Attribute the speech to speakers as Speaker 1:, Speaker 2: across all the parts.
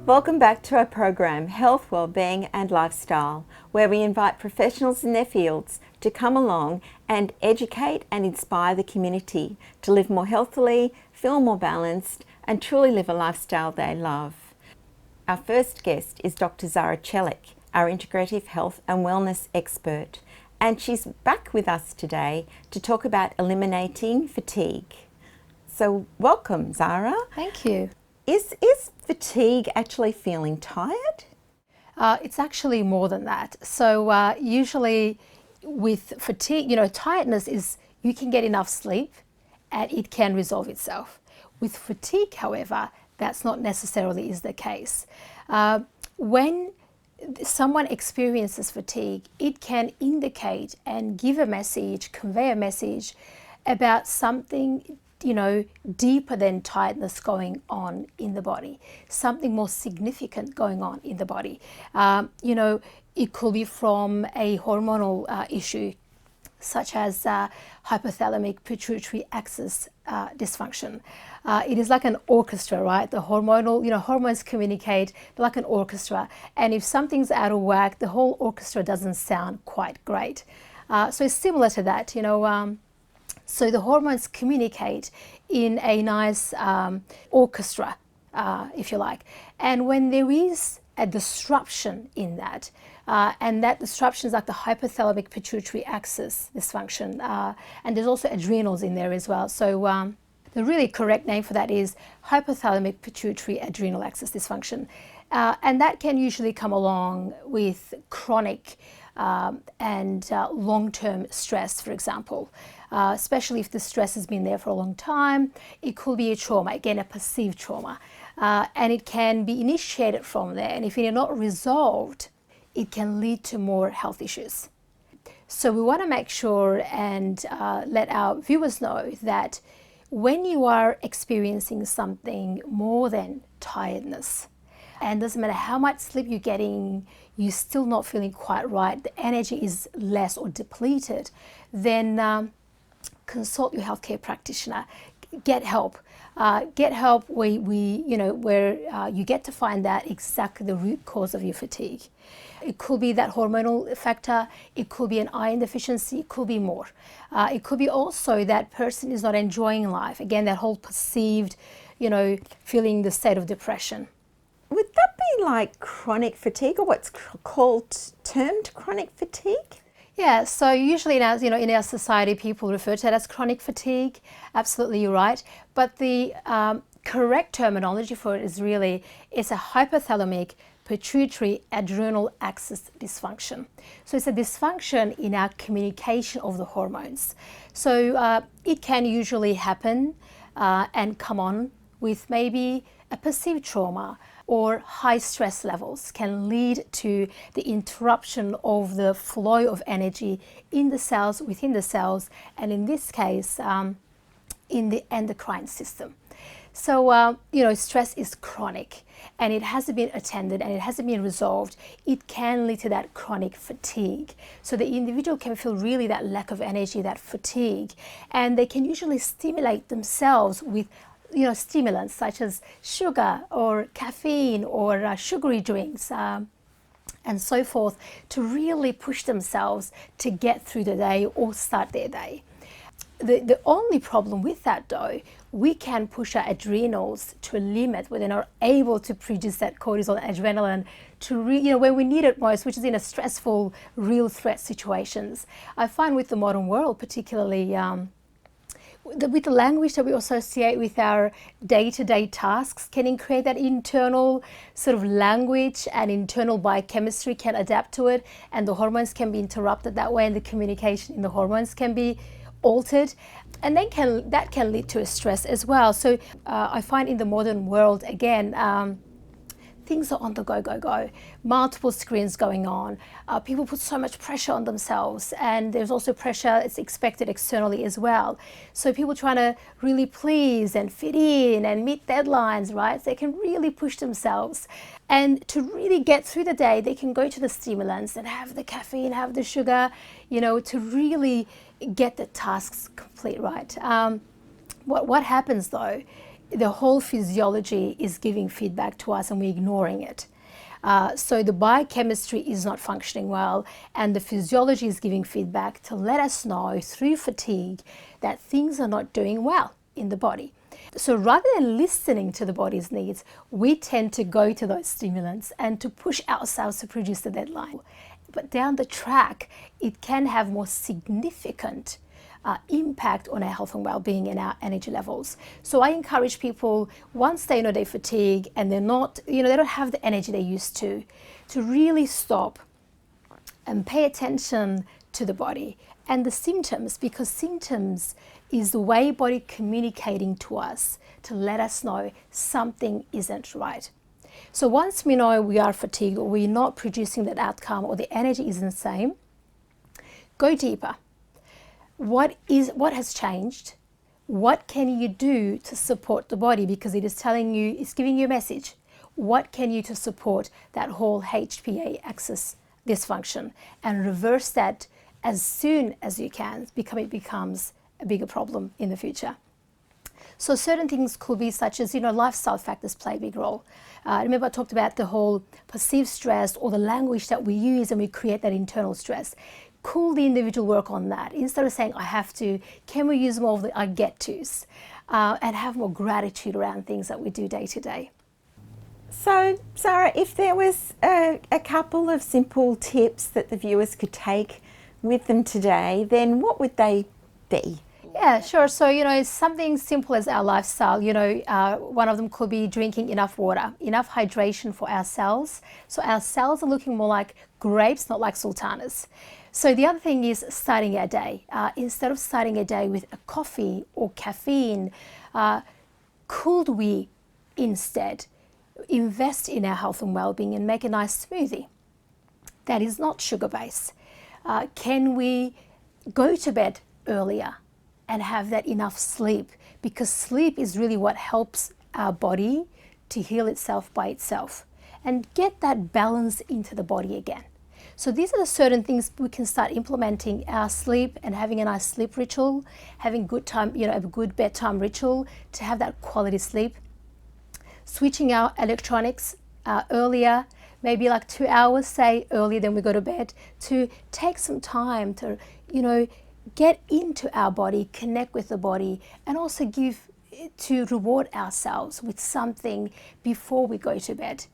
Speaker 1: Welcome back to our program, Health, Wellbeing and Lifestyle, where we invite professionals in their fields to come along and educate and inspire the community to live more healthily, feel more balanced and truly live a lifestyle they love. Our first guest is Dr. Zara Chelik, our integrative health and wellness expert, and she's back with us today to talk about eliminating fatigue. So welcome, Zara.
Speaker 2: Thank you.
Speaker 1: Is fatigue actually feeling tired?
Speaker 2: It's actually more than that. So usually with fatigue, tiredness is you can get enough sleep and it can resolve itself. With fatigue, however, that's not necessarily is the case. When someone experiences fatigue, it can indicate and give a message, convey a message about something deeper than tiredness going on in the body, something more significant going on in the body. It could be from a hormonal issue, such as hypothalamic pituitary axis dysfunction. It is like an orchestra, right? The hormones communicate like an orchestra. And if something's out of whack, the whole orchestra doesn't sound quite great. So it's similar to that, So the hormones communicate in a nice orchestra, if you like. And when there is a disruption in that, and that disruption is like the hypothalamic pituitary axis dysfunction, and there's also adrenals in there as well. So the really correct name for that is hypothalamic pituitary adrenal axis dysfunction. And that can usually come along with chronic and long-term stress, for example. Especially if the stress has been there for a long time. It could be a trauma, again, a perceived trauma. And it can be initiated from there. And if it is not resolved, it can lead to more health issues. So we want to make sure and let our viewers know that when you are experiencing something more than tiredness, and doesn't matter how much sleep you're getting, you're still not feeling quite right, the energy is less or depleted, then consult your healthcare practitioner. Get help. Get help where you get to find out exactly the root cause of your fatigue. It could be that hormonal factor. It could be an iron deficiency. It could be more. It could be also that person is not enjoying life. Again, that whole perceived, feeling the state of depression.
Speaker 1: Would that be like chronic fatigue, or what's termed chronic fatigue?
Speaker 2: Yeah, so usually in our society, people refer to that as chronic fatigue. Absolutely, you're right. But the correct terminology for it is it's a hypothalamic pituitary adrenal axis dysfunction. So it's a dysfunction in our communication of the hormones. So it can usually happen and come on with maybe a perceived trauma, or high stress levels can lead to the interruption of the flow of energy in the cells, within the cells, and in this case, in the endocrine system. So, stress is chronic and it hasn't been attended and it hasn't been resolved. It can lead to that chronic fatigue. So the individual can feel really that lack of energy, that fatigue, and they can usually stimulate themselves with stimulants such as sugar or caffeine or sugary drinks and so forth to really push themselves to get through the day or start their day. The only problem with that though, we can push our adrenals to a limit where they're not able to produce that cortisol and adrenaline to when we need it most, which is in a stressful, real threat situations. I find with the modern world, particularly with the language that we associate with our day-to-day tasks, can create that internal sort of language, and internal biochemistry can adapt to it, and the hormones can be interrupted that way, and the communication in the hormones can be altered, and then that can lead to a stress as well. So I find in the modern world, again, things are on the go. Multiple screens going on. People put so much pressure on themselves, and there's also pressure it's expected externally as well. So people trying to really please and fit in and meet deadlines, right? So they can really push themselves. And to really get through the day, they can go to the stimulants and have the caffeine, have the sugar, to really get the tasks complete right. What happens though the whole physiology is giving feedback to us and we're ignoring it. So the biochemistry is not functioning well, and the physiology is giving feedback to let us know through fatigue that things are not doing well in the body. So rather than listening to the body's needs, we tend to go to those stimulants and to push ourselves to produce the deadline. But down the track, it can have more significant impact on our health and well-being and our energy levels. So I encourage people, once they know they fatigue and they're not, they don't have the energy they used to really stop and pay attention to the body and the symptoms, because symptoms is the way body communicating to us to let us know something isn't right. So once we know we are fatigued or we're not producing that outcome or the energy isn't the same, go deeper. What has changed? What can you do to support the body? Because it is telling you, it's giving you a message. What can you do to support that whole HPA axis dysfunction and reverse that as soon as you can, because it becomes a bigger problem in the future. So certain things could be such as, lifestyle factors play a big role. Remember I talked about the whole perceived stress or the language that we use and we create that internal stress. Could the individual work on that? Instead of saying, I have to, can we use more of the I get tos and have more gratitude around things that we do day to day?
Speaker 1: So, Zara, if there was a couple of simple tips that the viewers could take with them today, then what would they be?
Speaker 2: Yeah, sure. So, it's something simple as our lifestyle. One of them could be drinking enough water, enough hydration for our cells. So our cells are looking more like grapes, not like sultanas. So the other thing is starting our day. Instead of starting a day with a coffee or caffeine, could we instead invest in our health and well-being and make a nice smoothie that is not sugar-based? Can we go to bed earlier and have that enough sleep? Because sleep is really what helps our body to heal itself by itself and get that balance into the body again. So these are the certain things we can start implementing: our sleep and having a nice sleep ritual, having good time, a good bedtime ritual to have that quality sleep. Switching our electronics earlier, maybe like 2 hours, say, earlier than we go to bed, to take some time to, get into our body, connect with the body, and also to reward ourselves with something before we go to bed.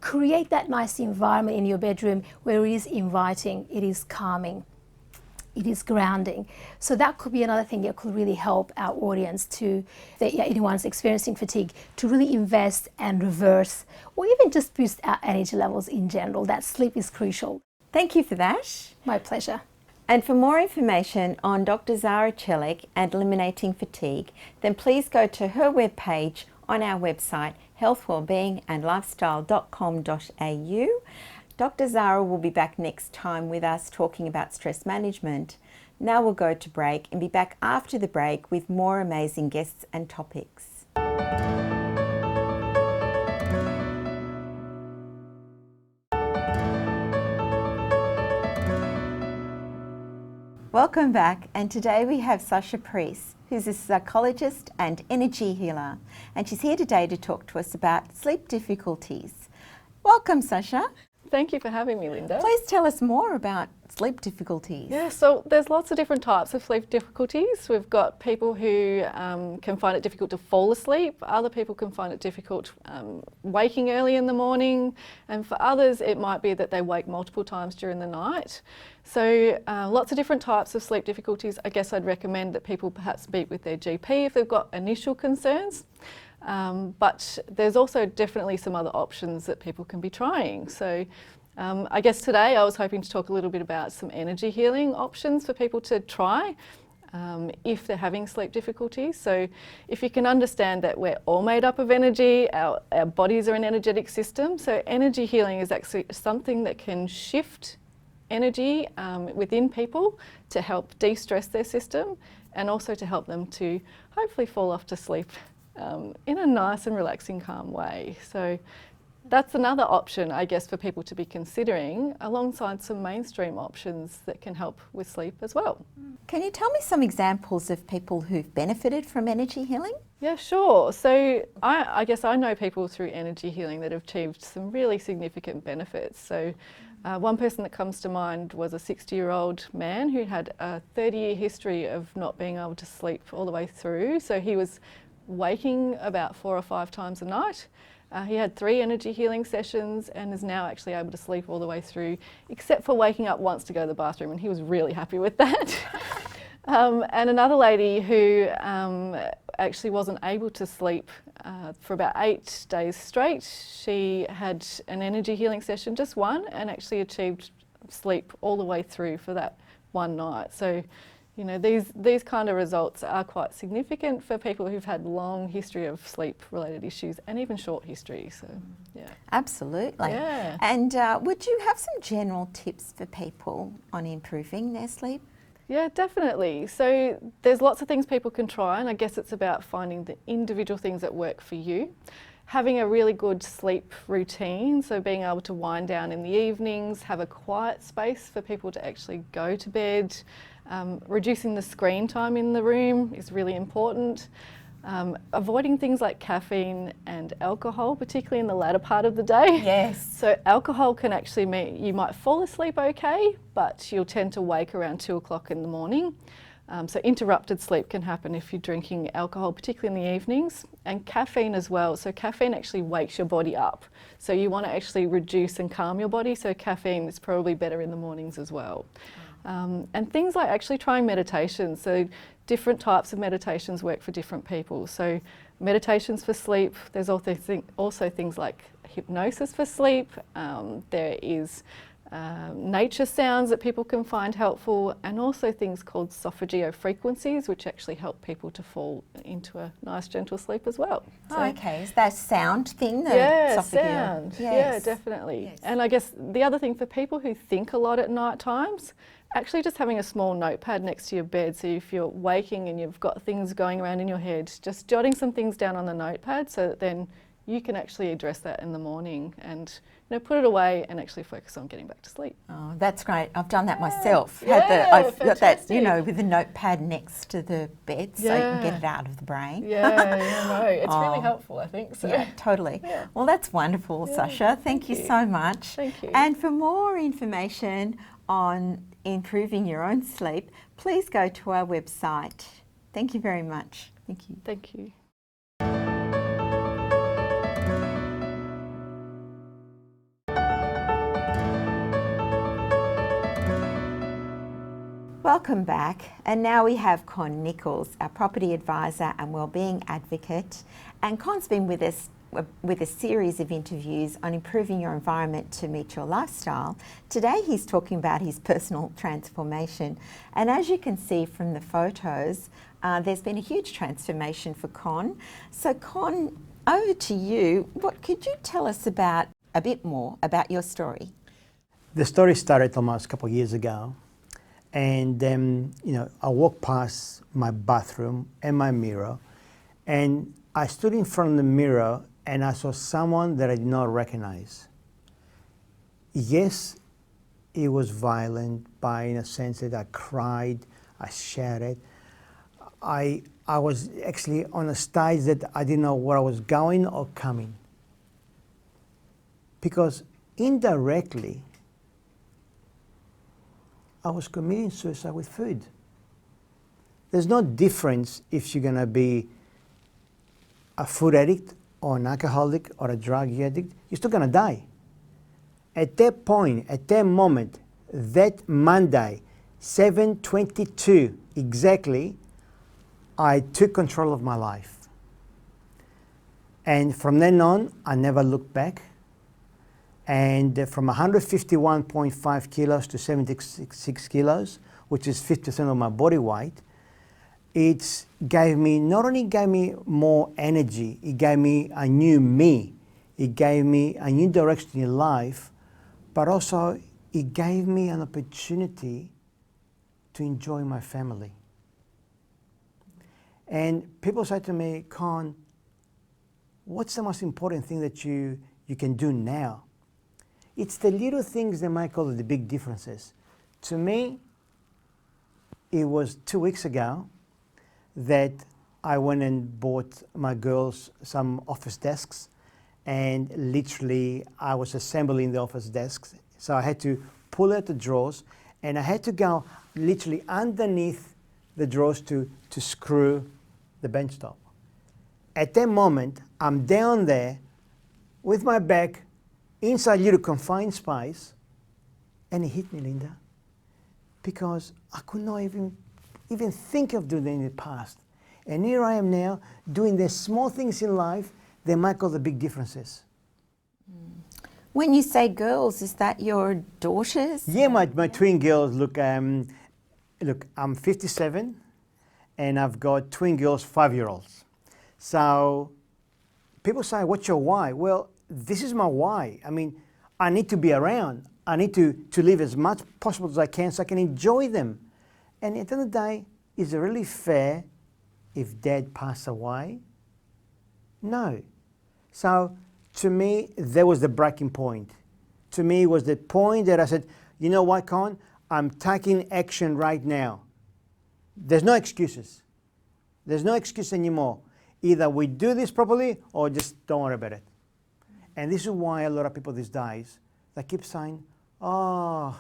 Speaker 2: Create that nice environment in your bedroom where it is inviting, it is calming, it is grounding. So that could be another thing that could really help our audience anyone's experiencing fatigue, to really invest and reverse or even just boost our energy levels in general. That sleep is crucial.
Speaker 1: Thank you for that.
Speaker 2: My pleasure.
Speaker 1: And for more information on Dr. Zara Celik and eliminating fatigue, then please go to her webpage on our website, healthwellbeingandlifestyle.com.au. Dr. Zara will be back next time with us talking about stress management. Now we'll go to break and be back after the break with more amazing guests and topics. Welcome back, and today we have Sasha Priest, who's a psychologist and energy healer, and she's here today to talk to us about sleep difficulties. Welcome, Sasha.
Speaker 3: Thank you for having me, Linda.
Speaker 1: Please tell us more about sleep difficulties.
Speaker 3: Yeah, so there's lots of different types of sleep difficulties. We've got people who can find it difficult to fall asleep. Other people can find it difficult waking early in the morning. And for others, it might be that they wake multiple times during the night. So lots of different types of sleep difficulties. I guess I'd recommend that people perhaps speak with their GP if they've got initial concerns. But there's also definitely some other options that people can be trying. So I guess today I was hoping to talk a little bit about some energy healing options for people to try if they're having sleep difficulties. So if you can understand that we're all made up of energy, our bodies are an energetic system. So energy healing is actually something that can shift energy within people to help de-stress their system and also to help them to hopefully fall off to sleep in a nice and relaxing, calm way. So that's another option, I guess, for people to be considering alongside some mainstream options that can help with sleep as well.
Speaker 1: Can you tell me some examples of people who've benefited from energy healing?
Speaker 3: Yeah, sure. So I guess I know people through energy healing that have achieved some really significant benefits. So one person that comes to mind was a 60-year-old man who had a 30-year history of not being able to sleep all the way through. So he was waking about 4 or 5 times a night. He had 3 energy healing sessions and is now actually able to sleep all the way through, except for waking up once to go to the bathroom, and he was really happy with that. And another lady who actually wasn't able to sleep for about 8 days straight. She had an energy healing session, just one, and actually achieved sleep all the way through for that one night. So, you know, these kind of results are quite significant for people who've had long history of sleep-related issues and even short history. So, yeah.
Speaker 1: Absolutely.
Speaker 3: Yeah.
Speaker 1: And would you have some general tips for people on improving their sleep?
Speaker 3: Yeah, definitely. So there's lots of things people can try, and I guess it's about finding the individual things that work for you. Having a really good sleep routine, so being able to wind down in the evenings, have a quiet space for people to actually go to bed. Reducing the screen time in the room is really important. Avoiding things like caffeine and alcohol, particularly in the latter part of the day.
Speaker 1: Yes.
Speaker 3: So alcohol can actually mean you might fall asleep okay, but you'll tend to wake around 2 o'clock in the morning. So interrupted sleep can happen if you're drinking alcohol, particularly in the evenings, and caffeine as well. So caffeine actually wakes your body up. So you want to actually reduce and calm your body, so caffeine is probably better in the mornings as well. And things like actually trying meditation. So different types of meditations work for different people. So meditations for sleep, there's also things like hypnosis for sleep. There is nature sounds that people can find helpful, and also things called esophageal frequencies, which actually help people to fall into a nice gentle sleep as well.
Speaker 1: So, okay, is that a sound thing?
Speaker 3: Yeah,
Speaker 1: esophageal?
Speaker 3: sound.
Speaker 1: Yes.
Speaker 3: Yeah, definitely.
Speaker 1: Yes.
Speaker 3: And I guess the other thing for people who think a lot at night times, actually just having a small notepad next to your bed, so if you're waking and you've got things going around in your head, just jotting some things down on the notepad so that then you can actually address that in the morning and, you know, put it away and actually focus on getting back to sleep.
Speaker 1: Oh, that's great. I've done that myself.
Speaker 3: Yeah,
Speaker 1: I've got that, you
Speaker 3: fantastic.
Speaker 1: know, with a notepad next to the bed so you can get
Speaker 3: Yeah.
Speaker 1: it out of the brain.
Speaker 3: Yeah, no, it's really
Speaker 1: Oh.
Speaker 3: helpful, I think. So.
Speaker 1: Yeah, totally.
Speaker 3: Yeah.
Speaker 1: Well, that's wonderful,
Speaker 3: Yeah,
Speaker 1: Sasha. Thank you
Speaker 3: you.
Speaker 1: so much.
Speaker 3: Thank you.
Speaker 1: And for more information on improving your own sleep, please go to our website. Thank you very much. Thank you.
Speaker 3: Thank you.
Speaker 1: Welcome back, and now we have Con Nichols, our property advisor and wellbeing advocate, and Con's been with us with a series of interviews on improving your environment to meet your lifestyle. Today he's talking about his personal transformation, and as you can see from the photos, there's been a huge transformation for Con. So Con, over to you. What could you tell us about a bit more about your story?
Speaker 4: The story started almost a couple of years ago. And you know, I walked past my bathroom and my mirror, and I stood in front of the mirror and I saw someone that I did not recognize. Yes, it was violent in a sense that I cried, I shouted. I was actually on a stage that I didn't know where I was going or coming. Because indirectly, I was committing suicide with food. There's no difference if you're gonna be a food addict or an alcoholic or a drug addict, you're still gonna die. At that point, at that moment, that Monday, 7:22 exactly, I took control of my life. And from then on, I never looked back. And from 151.5 kilos to 76 kilos, which is 50% of my body weight, it gave me, not only gave me more energy, it gave me a new me, it gave me a new direction in life, but also it gave me an opportunity to enjoy my family. And people say to me, Con, what's the most important thing that you can do now? It's the little things that might call the big differences. To me, it was 2 weeks ago that I went and bought my girls some office desks, and literally I was assembling the office desks. So I had to pull out the drawers, and I had to go literally underneath the drawers to screw the bench top. At that moment, I'm down there with my back inside a little confined space, and it hit me, Linda, because I could not even think of doing it in the past. And here I am now doing the small things in life that might cause the big differences.
Speaker 1: When you say girls, is that your daughters?
Speaker 4: Yeah, my twin girls. Look, I'm 57, and I've got twin girls, 5-year-olds. So people say, what's your why? Well, this is my why. I mean, I need to be around. I need to live as much possible as I can so I can enjoy them. And at the end of the day, is it really fair if dad passed away? No. So to me, that was the breaking point. To me, it was the point that I said, you know what, Con? I'm taking action right now. There's no excuses. There's no excuse anymore. Either we do this properly or just don't worry about it. And this is why a lot of people these days, they keep saying, oh,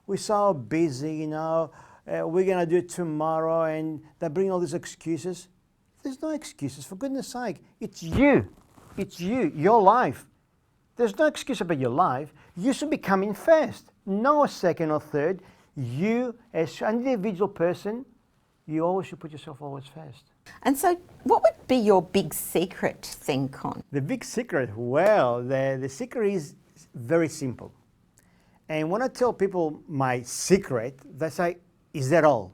Speaker 4: we're so busy, you know, we're going to do it tomorrow, and they bring all these excuses. There's no excuses, for goodness sake. It's you. It's you, your life. There's no excuse about your life. You should be coming first, no second or third. You, as an individual person, you always should put yourself always first.
Speaker 1: And so what would be your big secret thing, Con?
Speaker 4: The big secret, well, the secret is very simple. And when I tell people my secret, they say, is that all?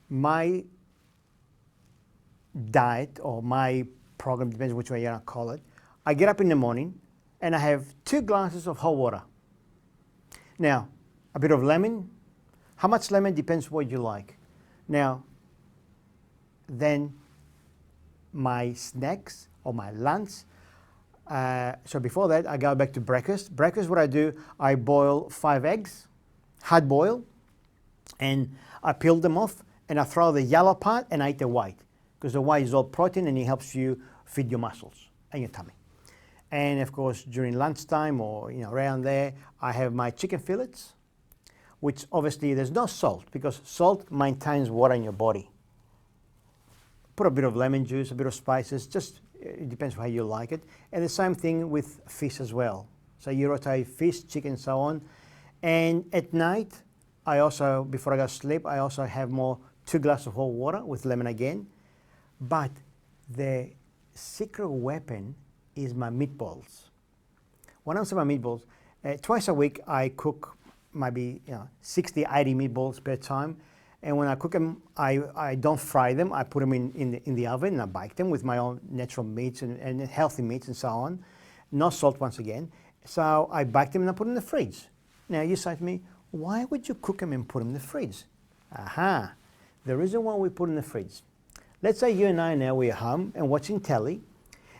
Speaker 4: My diet or my program, depends which way you want to call it, I get up in the morning and I have 2 glasses of hot water. Now, a bit of lemon. How much lemon depends what you like. Now, then my snacks or my lunch. So before that, I go back to breakfast. Breakfast, what I do, I boil 5 eggs, hard boil, and I peel them off, and I throw the yellow part and I eat the white, because the white is all protein and it helps you feed your muscles and your tummy. And of course, during lunchtime or around there, I have my chicken fillets, which obviously there's no salt, because salt maintains water in your body. Put a bit of lemon juice, a bit of spices, just it depends how you like it. And the same thing with fish as well. So you rotate fish, chicken, so on. And at night, I also, before I go to sleep, I also have 2 glasses of hot water with lemon again. But the secret weapon is my meatballs. When I say my meatballs, twice a week I cook maybe 60, 80 meatballs per time. And when I cook them, I don't fry them. I put them in the oven and I bake them with my own natural meats and healthy meats and so on. No salt once again. So I bake them and I put them in the fridge. Now you say to me, why would you cook them and put them in the fridge? Aha, the reason why we put them in the fridge. Let's say you and I now, we're home and watching telly,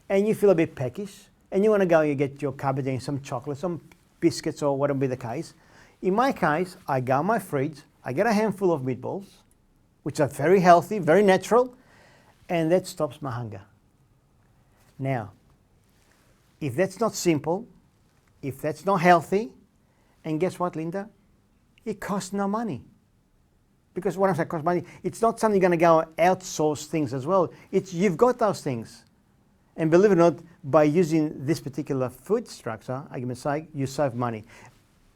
Speaker 4: and you feel a bit peckish, and you want to go and get your cupboard and some chocolate, some biscuits or whatever be the case. In my case, I go in my fridge, I get a handful of meatballs, which are very healthy, very natural, and that stops my hunger. Now, if that's not simple, if that's not healthy, and guess what, Linda? It costs no money. Because when I say cost money, it's not something you're going to go outsource things as well. It's you've got those things. And believe it or not, by using this particular food structure, I can say, you save money.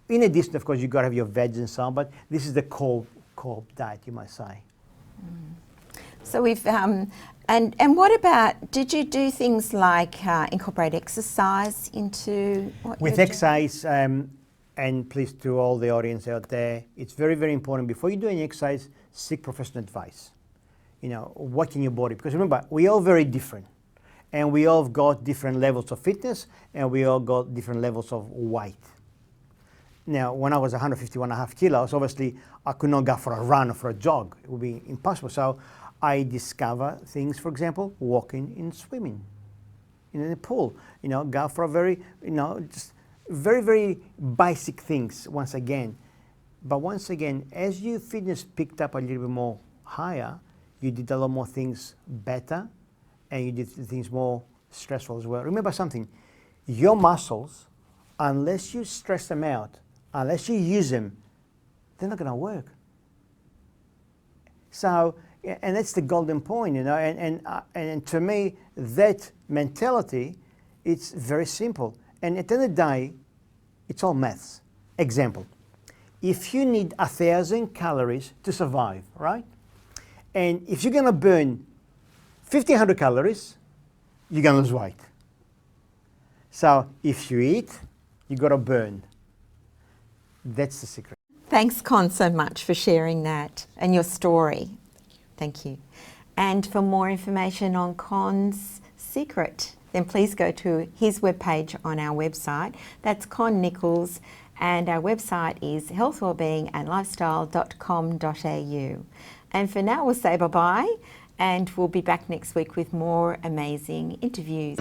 Speaker 4: In addition, of course, you've got to have your veg and so on, but this is the core diet, you might say.
Speaker 1: So we've, and what about, did you do things like incorporate exercise into what
Speaker 4: with
Speaker 1: you're
Speaker 4: exercise, and please to all the audience out there, it's very, very important before you do any exercise, seek professional advice. Working your body, because remember, we're all very different. And we all got different levels of fitness, and we all got different levels of weight. Now, when I was 151.5 kilos, obviously I could not go for a run or for a jog. It would be impossible. So I discover things, for example, walking and swimming in the pool. Go for a very, just very, very basic things once again. But once again, as your fitness picked up a little bit more higher, you did a lot more things better, and you did things more stressful as well. Remember something, your muscles, unless you stress them out, unless you use them, they're not going to work. So, and that's the golden point, you know, and to me, that mentality, it's very simple. And at the end of the day, it's all maths. Example, if you need 1,000 calories to survive, right? And if you're going to burn 1,500 calories, you're going to lose weight. So if you eat, you got to burn. That's the secret.
Speaker 1: Thanks, Con, so much for sharing that and your story. Thank you. And for more information on Con's secret, then please go to his webpage on our website. That's Con Nichols, and our website is healthwellbeingandlifestyle.com.au. And for now, we'll say bye-bye, and we'll be back next week with more amazing interviews.